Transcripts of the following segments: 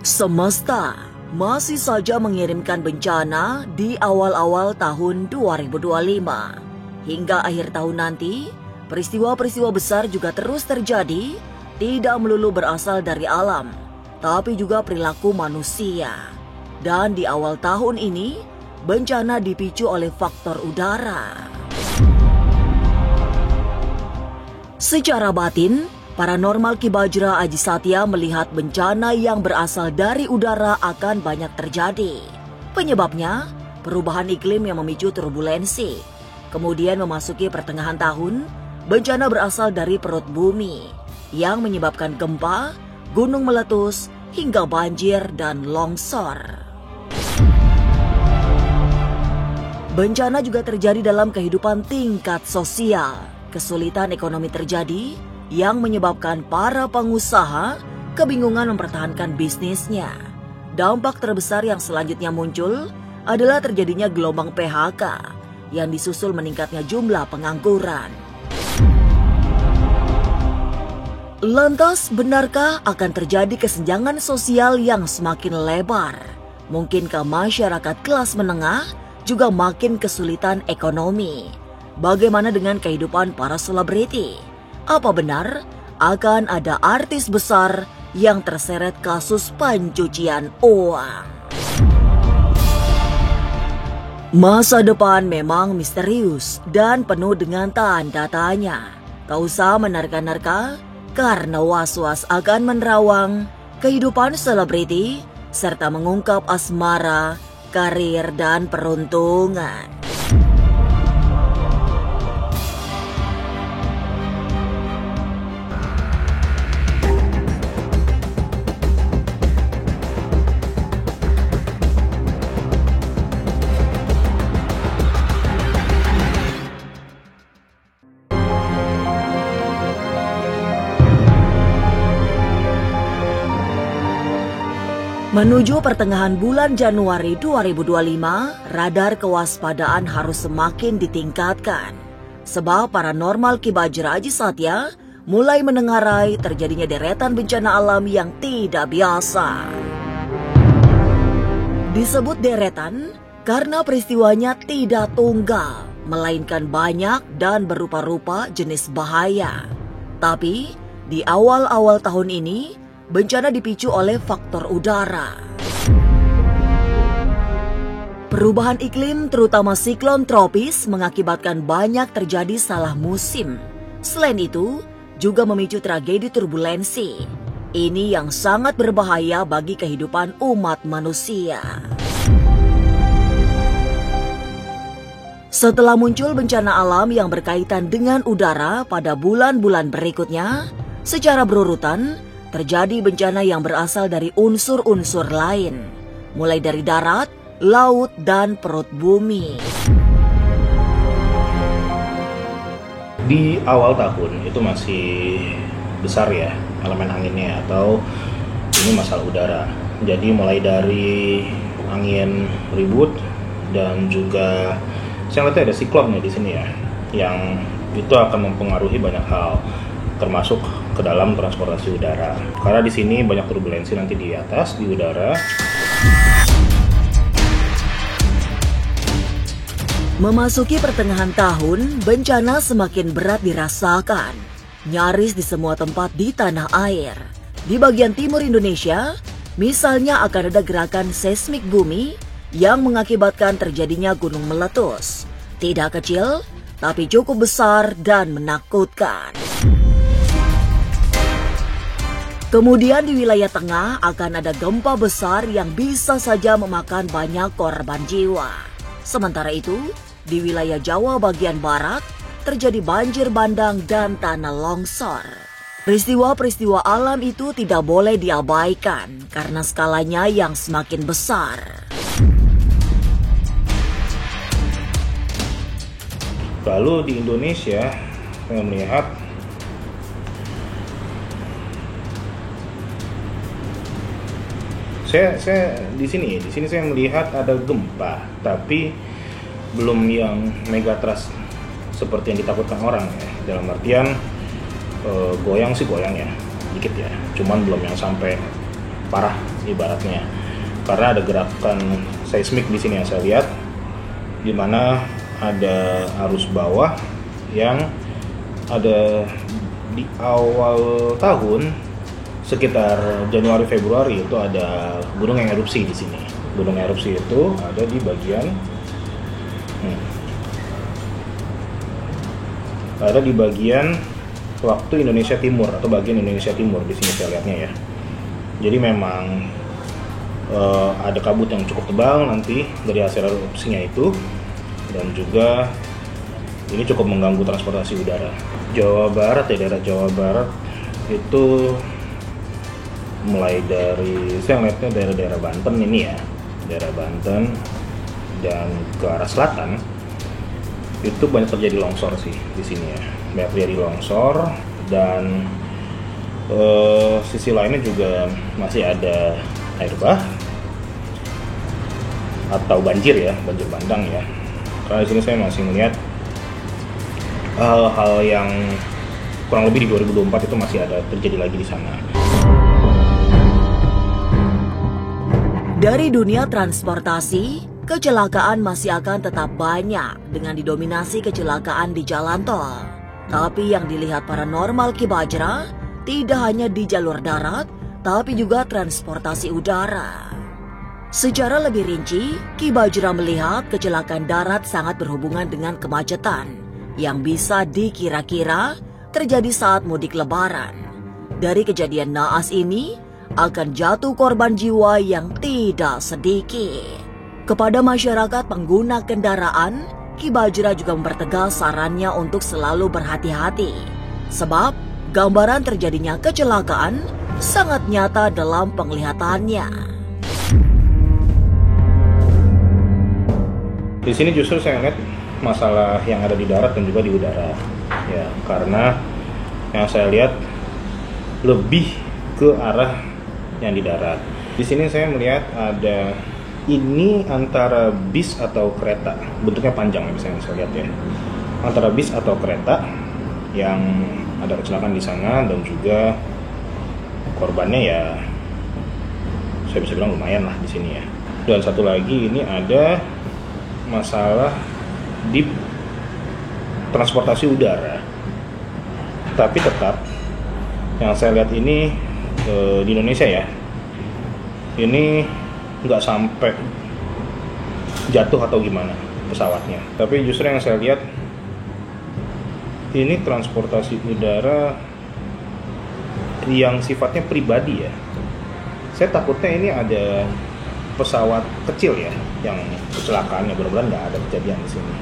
Semesta masih saja mengirimkan bencana di awal-awal tahun 2025. Hingga akhir tahun nanti, peristiwa-peristiwa besar juga terus terjadi, tidak melulu berasal dari alam, tapi juga perilaku manusia. Dan di awal tahun ini, bencana dipicu oleh faktor udara. Secara batin, Paranormal Ki Bajra Aji Satya melihat bencana yang berasal dari udara akan banyak terjadi. Penyebabnya, perubahan iklim yang memicu turbulensi. Kemudian memasuki pertengahan tahun, bencana berasal dari perut bumi yang menyebabkan gempa, gunung meletus, hingga banjir dan longsor. Bencana juga terjadi dalam kehidupan tingkat sosial. Kesulitan ekonomi terjadi yang menyebabkan para pengusaha kebingungan mempertahankan bisnisnya. Dampak terbesar yang selanjutnya muncul adalah terjadinya gelombang PHK yang disusul meningkatnya jumlah pengangguran. Lantas, benarkah akan terjadi kesenjangan sosial yang semakin lebar? Mungkinkah masyarakat kelas menengah juga makin kesulitan ekonomi? Bagaimana dengan kehidupan para selebriti? Apa benar akan ada artis besar yang terseret kasus pencucian uang? Masa depan memang misterius dan penuh dengan tanda tanya. Tak usah menerka-nerka karena was-was akan menerawang kehidupan selebriti serta mengungkap asmara, karir, dan peruntungan. Menuju pertengahan bulan Januari 2025, radar kewaspadaan harus semakin ditingkatkan. Sebab Paranormal Ki Bajra Aji Satya mulai menengarai terjadinya deretan bencana alam yang tidak biasa. Disebut deretan karena peristiwanya tidak tunggal, melainkan banyak dan berupa-rupa jenis bahaya. Tapi di awal-awal tahun ini, bencana dipicu oleh faktor udara. Perubahan iklim terutama siklon tropis mengakibatkan banyak terjadi salah musim. Selain itu, juga memicu tragedi turbulensi. Ini yang sangat berbahaya bagi kehidupan umat manusia. Setelah muncul bencana alam yang berkaitan dengan udara pada bulan-bulan berikutnya, secara berurutan, terjadi bencana yang berasal dari unsur-unsur lain, mulai dari darat, laut, dan perut bumi. Di awal tahun itu masih besar ya elemen anginnya, atau ini masalah udara. Jadi mulai dari angin ribut dan juga saya lihat ada siklonnya di sini ya, yang itu akan mempengaruhi banyak hal, termasuk ke dalam transportasi udara. Karena di sini banyak turbulensi nanti di atas, di udara. Memasuki pertengahan tahun, bencana semakin berat dirasakan. Nyaris di semua tempat di tanah air. Di bagian timur Indonesia, misalnya akan ada gerakan seismik bumi yang mengakibatkan terjadinya gunung meletus. Tidak kecil, tapi cukup besar dan menakutkan. Kemudian di wilayah tengah akan ada gempa besar yang bisa saja memakan banyak korban jiwa. Sementara itu, di wilayah Jawa bagian barat terjadi banjir bandang dan tanah longsor. Peristiwa-peristiwa alam itu tidak boleh diabaikan karena skalanya yang semakin besar. Lalu di Indonesia, saya melihat saya di sini saya melihat ada gempa, tapi belum yang megatrust seperti yang ditakutkan orang ya. Dalam artian goyang sih goyang ya, dikit ya. Cuman belum yang sampai parah ibaratnya, karena ada gerakan seismik di sini yang saya lihat, di mana ada arus bawah yang ada di awal tahun sekitar Januari Februari itu ada gunung yang erupsi di sini. Gunung erupsi itu ada di bagian ada di bagian waktu Indonesia Timur atau bagian Indonesia Timur di sini saya lihatnya ya. Jadi memang ada kabut yang cukup tebal nanti dari hasil erupsinya itu, dan juga ini cukup mengganggu transportasi udara. Jawa Barat ya, daerah Jawa Barat itu mulai dari saya ngeliatnya daerah-daerah Banten ini ya, daerah Banten dan ke arah selatan itu banyak terjadi longsor sih di sini ya, banyak terjadi longsor, dan sisi lainnya juga masih ada air bah atau banjir ya, banjir bandang ya. Karena di sini saya masih melihat hal-hal yang kurang lebih di 2024 itu masih ada terjadi lagi di sana. Dari dunia transportasi, kecelakaan masih akan tetap banyak dengan didominasi kecelakaan di jalan tol. Tapi yang dilihat paranormal Ki Bajra tidak hanya di jalur darat, tapi juga transportasi udara. Secara lebih rinci, Ki Bajra melihat kecelakaan darat sangat berhubungan dengan kemacetan yang bisa dikira-kira terjadi saat mudik Lebaran. Dari kejadian naas ini akan jatuh korban jiwa yang tidak sedikit. Kepada masyarakat pengguna kendaraan, Ki Bajra juga mempertegas sarannya untuk selalu berhati-hati. Sebab gambaran terjadinya kecelakaan sangat nyata dalam penglihatannya. Di sini justru saya lihat masalah yang ada di darat dan juga di udara. Ya, karena yang saya lihat lebih ke arah yang di darat. Di sini saya melihat ada ini antara bis atau kereta, bentuknya panjang ya, bisa saya lihat ya, antara bis atau kereta yang ada kecelakaan di sana, dan juga korbannya ya saya bisa bilang lumayan lah di sini ya. Dan satu lagi ini ada masalah di transportasi udara, tapi tetap yang saya lihat ini di Indonesia ya, ini nggak sampai jatuh atau gimana pesawatnya, tapi justru yang saya lihat ini transportasi udara yang sifatnya pribadi ya. Saya takutnya ini ada pesawat kecil ya yang kecelakaannya, benar-benar nggak ada kejadian di sini,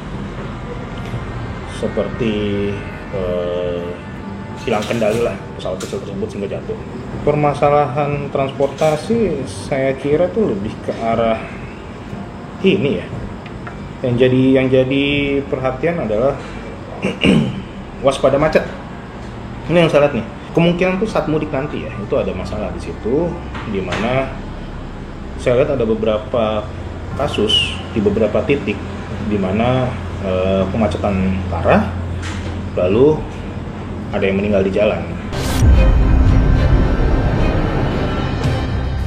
seperti hilang kendali lah pesawat kecil tersebut sehingga jatuh. Permasalahan transportasi saya kira tuh lebih ke arah ini ya. Yang jadi perhatian adalah waspada macet. Ini yang saya lihat nih. Kemungkinan tuh saat mudik nanti ya, itu ada masalah di situ, di mana saya lihat ada beberapa kasus di beberapa titik di mana kemacetan parah, lalu ada yang meninggal di jalan.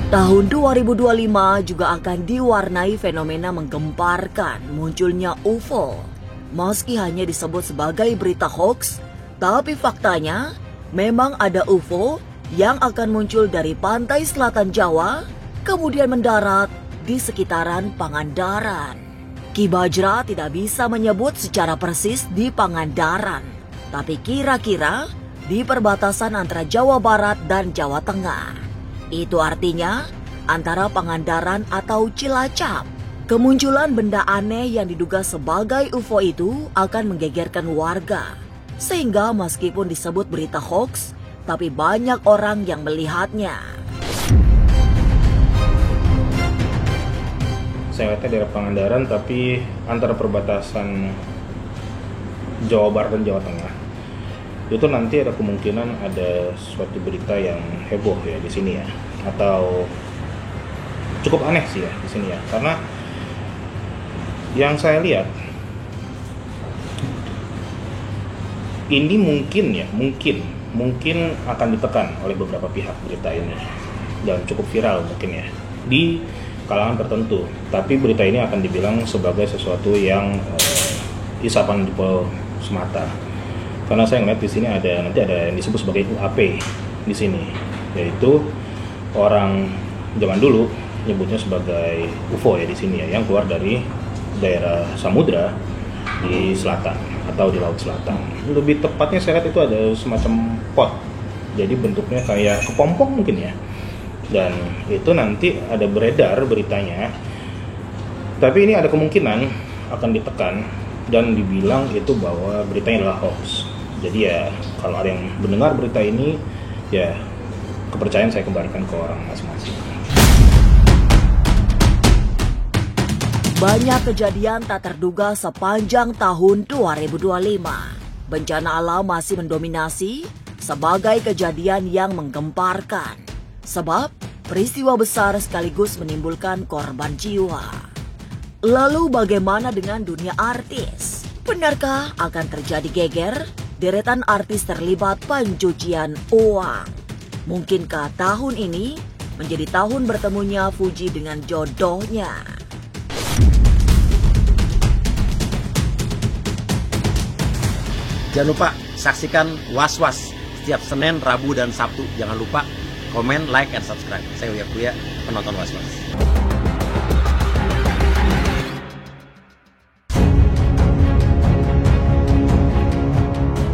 Tahun 2025 juga akan diwarnai fenomena menggemparkan munculnya UFO. Meski hanya disebut sebagai berita hoax, tapi faktanya memang ada UFO yang akan muncul dari pantai selatan Jawa, kemudian mendarat di sekitaran Pangandaran. Ki Bajra tidak bisa menyebut secara persis di Pangandaran, tapi kira-kira di perbatasan antara Jawa Barat dan Jawa Tengah. Itu artinya antara Pangandaran atau Cilacap. Kemunculan benda aneh yang diduga sebagai UFO itu akan menggegerkan warga. Sehingga meskipun disebut berita hoax, tapi banyak orang yang melihatnya. Saya lihatnya daerah Pangandaran, tapi antara perbatasan Jawa Barat dan Jawa Tengah. Itu nanti ada kemungkinan ada suatu berita yang heboh ya di sini ya, atau cukup aneh sih ya di sini ya, karena yang saya lihat ini mungkin akan ditekan oleh beberapa pihak berita ini. dan cukup viral mungkin ya di kalangan tertentu. Tapi berita ini akan dibilang sebagai sesuatu yang isapan jempol semata. Karena saya ngeliat di sini nanti ada yang disebut sebagai UAP di sini, yaitu orang zaman dulu nyebutnya sebagai UFO ya di sini ya, yang keluar dari daerah samudra di selatan atau di laut selatan. Lebih tepatnya saya lihat itu ada semacam pot, jadi bentuknya kayak kepompong mungkin ya. Dan itu nanti ada beredar beritanya, tapi ini ada kemungkinan akan ditekan dan dibilang itu bahwa beritanya adalah hoax. Jadi ya kalau ada yang mendengar berita ini, ya kepercayaan saya kembalikan ke orang masing-masing. Banyak kejadian tak terduga sepanjang tahun 2025. Bencana alam masih mendominasi sebagai kejadian yang menggemparkan. Sebab peristiwa besar sekaligus menimbulkan korban jiwa. Lalu bagaimana dengan dunia artis? Benarkah akan terjadi geger? Deretan artis terlibat pencucian uang. Mungkinkah tahun ini menjadi tahun bertemunya Fuji dengan jodohnya? Jangan lupa saksikan Was-Was setiap Senin, Rabu, dan Sabtu. Jangan lupa komen, like, and subscribe. Saya Uya Kuya, penonton Was-Was.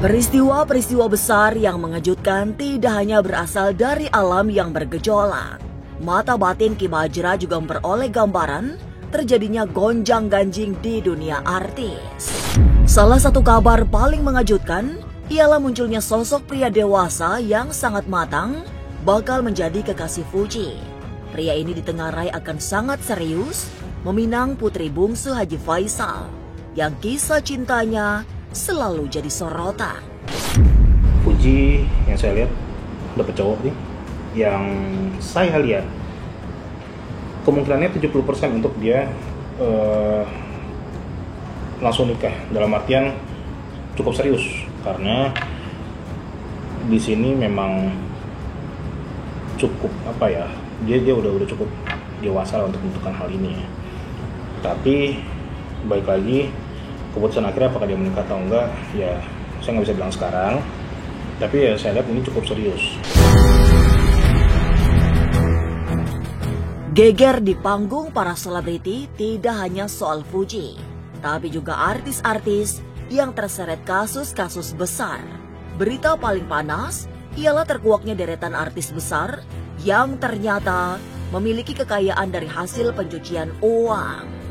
Peristiwa-peristiwa besar yang mengejutkan tidak hanya berasal dari alam yang bergejolak. Mata batin Ki Bajra juga memperoleh gambaran terjadinya gonjang-ganjing di dunia artis. Salah satu kabar paling mengejutkan ialah munculnya sosok pria dewasa yang sangat matang bakal menjadi kekasih Fuji. Pria ini ditengarai akan sangat serius meminang putri bungsu Haji Faisal yang kisah cintanya selalu jadi sorotan. Fuji yang saya lihat dapet cowok nih, yang saya lihat kemungkinannya 70% untuk dia langsung nikah, dalam artian cukup serius, karena di sini memang cukup dia udah cukup dewasa untuk menentukan hal ini ya. Tapi baik lagi keputusan akhirnya apakah dia menikah atau enggak ya saya nggak bisa bilang sekarang, tapi ya saya lihat ini cukup serius. Geger di panggung para selebriti tidak hanya soal Fuji, tapi juga artis-artis yang terseret kasus-kasus besar. Berita paling panas ialah terkuaknya deretan artis besar yang ternyata memiliki kekayaan dari hasil pencucian uang.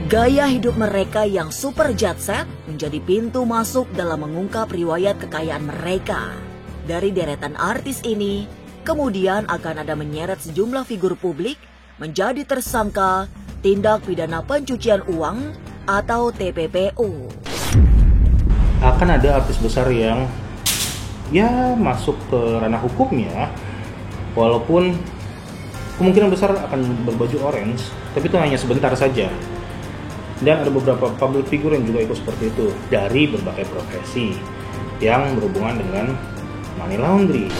Gaya hidup mereka yang super jet set menjadi pintu masuk dalam mengungkap riwayat kekayaan mereka. Dari deretan artis ini, kemudian akan ada menyeret sejumlah figur publik menjadi tersangka tindak pidana pencucian uang atau TPPU. Akan ada artis besar yang ya masuk ke ranah hukumnya, walaupun kemungkinan besar akan berbaju orange, tapi itu hanya sebentar saja. Dan ada beberapa public figure yang juga ikut seperti itu dari berbagai profesi yang berhubungan dengan money laundry.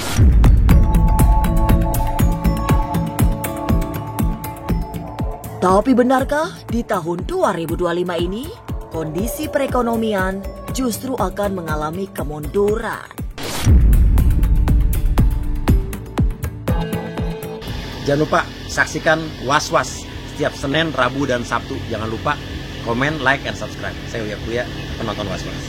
Tapi benarkah di tahun 2025 ini kondisi perekonomian justru akan mengalami kemunduran? Jangan lupa saksikan Was-Was setiap Senin, Rabu, dan Sabtu. Jangan lupa komen, like, and subscribe. Saya Uya Kuya, penonton Was-Was.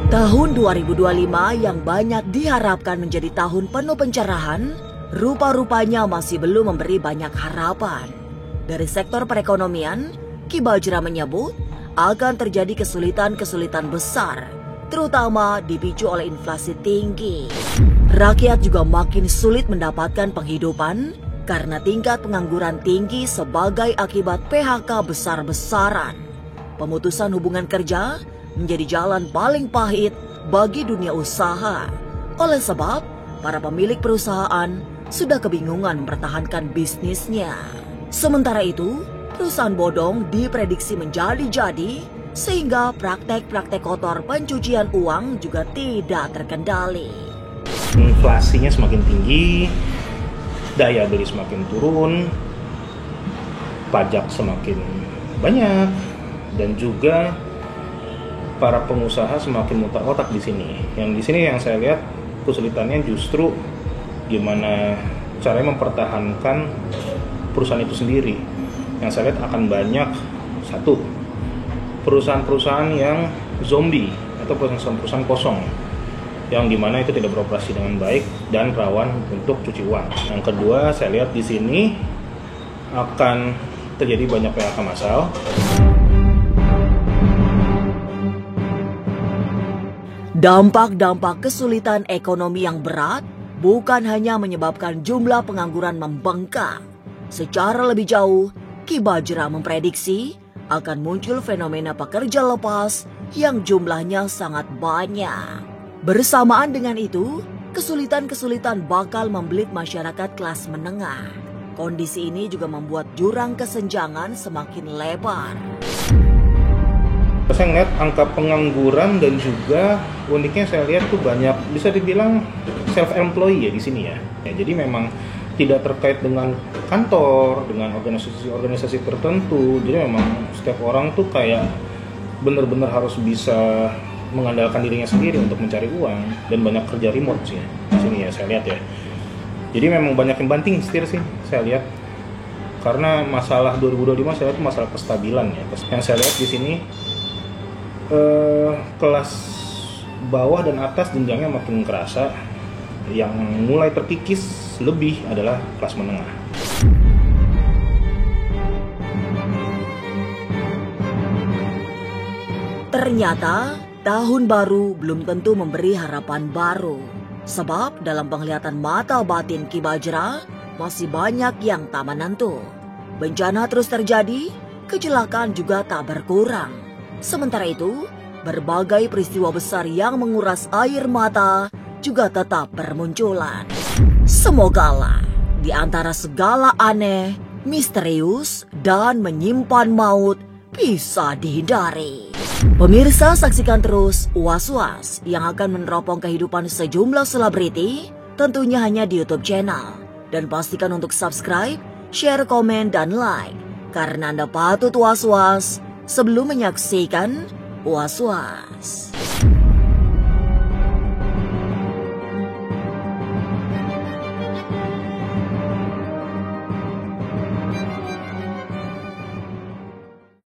Tahun 2025 yang banyak diharapkan menjadi tahun penuh pencerahan, rupa-rupanya masih belum memberi banyak harapan. Dari sektor perekonomian, Ki Bajra menyebut akan terjadi kesulitan-kesulitan besar, terutama dipicu oleh inflasi tinggi. Rakyat juga makin sulit mendapatkan penghidupan karena tingkat pengangguran tinggi sebagai akibat PHK besar-besaran. Pemutusan hubungan kerja menjadi jalan paling pahit bagi dunia usaha. Oleh sebab, para pemilik perusahaan sudah kebingungan mempertahankan bisnisnya. Sementara itu, perusahaan bodong diprediksi menjadi-jadi sehingga praktek-praktek kotor pencucian uang juga tidak terkendali. Inflasinya semakin tinggi, daya beli semakin turun, pajak semakin banyak, dan juga para pengusaha semakin mutar otak di sini. Yang di sini yang saya lihat kesulitannya justru gimana caranya mempertahankan perusahaan itu sendiri. Yang saya lihat akan banyak perusahaan-perusahaan yang zombie atau perusahaan-perusahaan kosong yang dimana itu tidak beroperasi dengan baik dan rawan untuk cuci uang. Yang kedua, saya lihat di sini akan terjadi banyak PHK massal. Dampak-dampak kesulitan ekonomi yang berat bukan hanya menyebabkan jumlah pengangguran membengkak. Secara lebih jauh, Ki Bajra memprediksi akan muncul fenomena pekerja lepas yang jumlahnya sangat banyak. Bersamaan dengan itu, kesulitan-kesulitan bakal membelit masyarakat kelas menengah. Kondisi ini juga membuat jurang kesenjangan semakin lebar. Saya ngeliat angka pengangguran dan juga uniknya saya lihat tuh banyak bisa dibilang self-employed ya di sini ya. Jadi memang tidak terkait dengan kantor, dengan organisasi tertentu. Jadi memang setiap orang tuh kayak benar-benar harus bisa mengandalkan dirinya sendiri untuk mencari uang, dan banyak kerja remote sih ya di sini ya saya lihat ya. Jadi memang banyak yang banting setir sih saya lihat. Karena masalah 2025 saya lihat itu masalah kestabilan ya. Yang saya lihat di sini kelas bawah dan atas jenjangnya makin kerasa. Yang mulai terkikis lebih adalah kelas menengah. Ternyata tahun baru belum tentu memberi harapan baru. Sebab dalam penglihatan mata batin Ki Bajra masih banyak yang tak menentu. Bencana terus terjadi, kecelakaan juga tak berkurang. Sementara itu, berbagai peristiwa besar yang menguras air mata juga tetap bermunculan. Semogalah di antara segala aneh, misterius, dan menyimpan maut bisa dihindari. Pemirsa, saksikan terus Was-Was yang akan meneropong kehidupan sejumlah selebriti, tentunya hanya di YouTube channel. Dan pastikan untuk subscribe, share, komen, dan like, karena Anda patut was-was sebelum menyaksikan Was-Was.